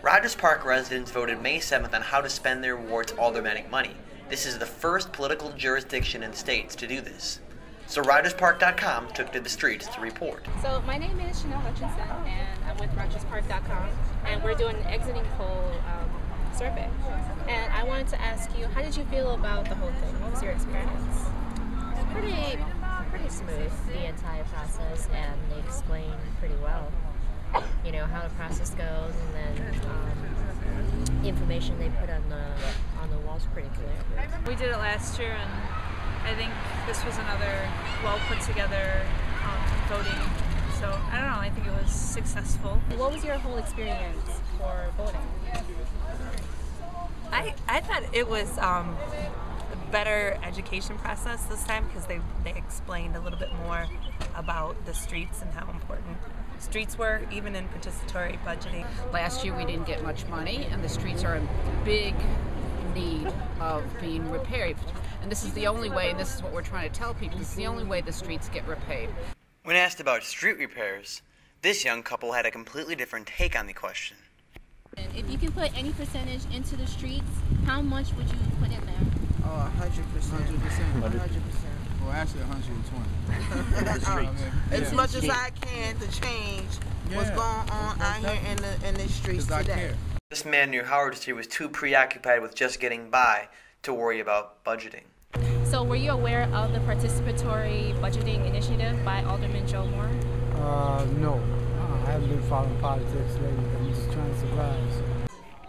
Rogers Park residents voted May 7th on how to spend their ward's aldermanic money. This is the first political jurisdiction in the states to do this. So RogersPark.com took to the streets to report. So my name is Chanel Hutchinson, and I'm with RogersPark.com, and we're doing an exiting poll survey. And I wanted to ask you, how did you feel about the whole thing? What was your experience? Pretty smooth, the entire process, and they explain pretty well, you know, how the process goes, and then the information they put on the walls pretty clear. We did it last year, and I think this was another well put together voting. So I don't know, I think it was successful. What was your whole experience for voting? I thought it was a better education process this time because they explained a little bit more about the streets and how important streets were, even in participatory budgeting. Last year we didn't get much money, and the streets are in big need of being repaired. And this is the only way, and this is what we're trying to tell people, this is the only way the streets get repaired. When asked about street repairs, this young couple had a completely different take on the question. If you can put any percentage into the streets, how much would you put in there? Oh, 100%. 100%. Well, actually 120. As much as I can to change what's going on out here in the streets today. This man near Howard Street was too preoccupied with just getting by to worry about budgeting. So were you aware of the participatory budgeting initiative by Alderman Joe Moore? No. I haven't been following politics lately. I'm just trying to survive.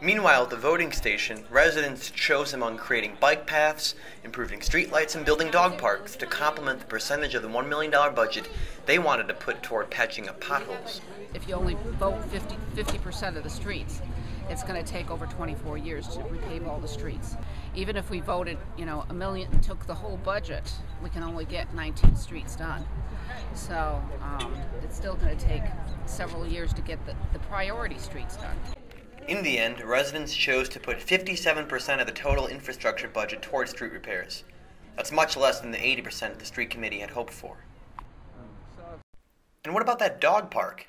Meanwhile, at the voting station, residents chose among creating bike paths, improving streetlights, and building dog parks to complement the percentage of the $1 million budget they wanted to put toward patching up potholes. If you only vote 50% of the streets, it's going to take over 24 years to repave all the streets. Even if we voted, $1 million and took the whole budget, we can only get 19 streets done. So it's still going to take several years to get the priority streets done. In the end, residents chose to put 57% of the total infrastructure budget towards street repairs. That's much less than the 80% the street committee had hoped for. And what about that dog park?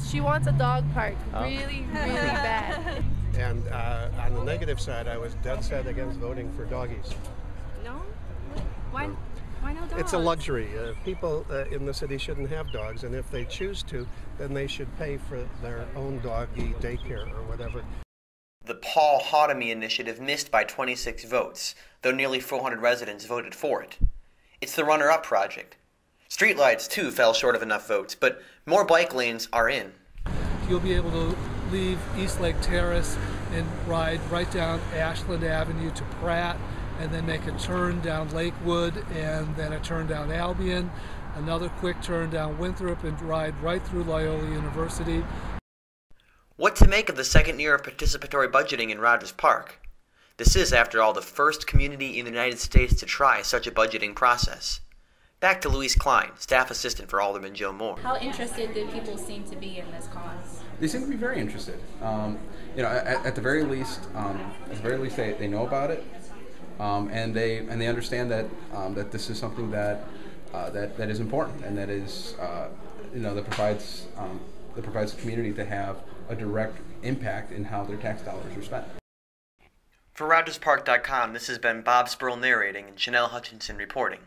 She wants a dog park really bad. And on the negative side, I was dead set against voting for doggies. No? Why no dogs? It's a luxury. People in the city shouldn't have dogs, and if they choose to, then they should pay for their own doggy daycare or whatever. The Paul Hautomy initiative missed by 26 votes, though nearly 400 residents voted for it. It's the runner-up project. Streetlights, too, fell short of enough votes, but more bike lanes are in. You'll be able to leave East Lake Terrace and ride right down Ashland Avenue to Pratt, and then make a turn down Lakewood, and then a turn down Albion, another quick turn down Winthrop, and ride right through Loyola University. What to make of the second year of participatory budgeting in Rogers Park? This is, after all, the first community in the United States to try such a budgeting process. Back to Louise Klein, staff assistant for Alderman Joe Moore. How interested did people seem to be in this cause? They seem to be very interested. At the very least, they know about it. And they understand that that this is something that is important, and that is that provides the community to have a direct impact in how their tax dollars are spent. For RogersPark.com, this has been Bob Spurl narrating and Chanel Hutchinson reporting.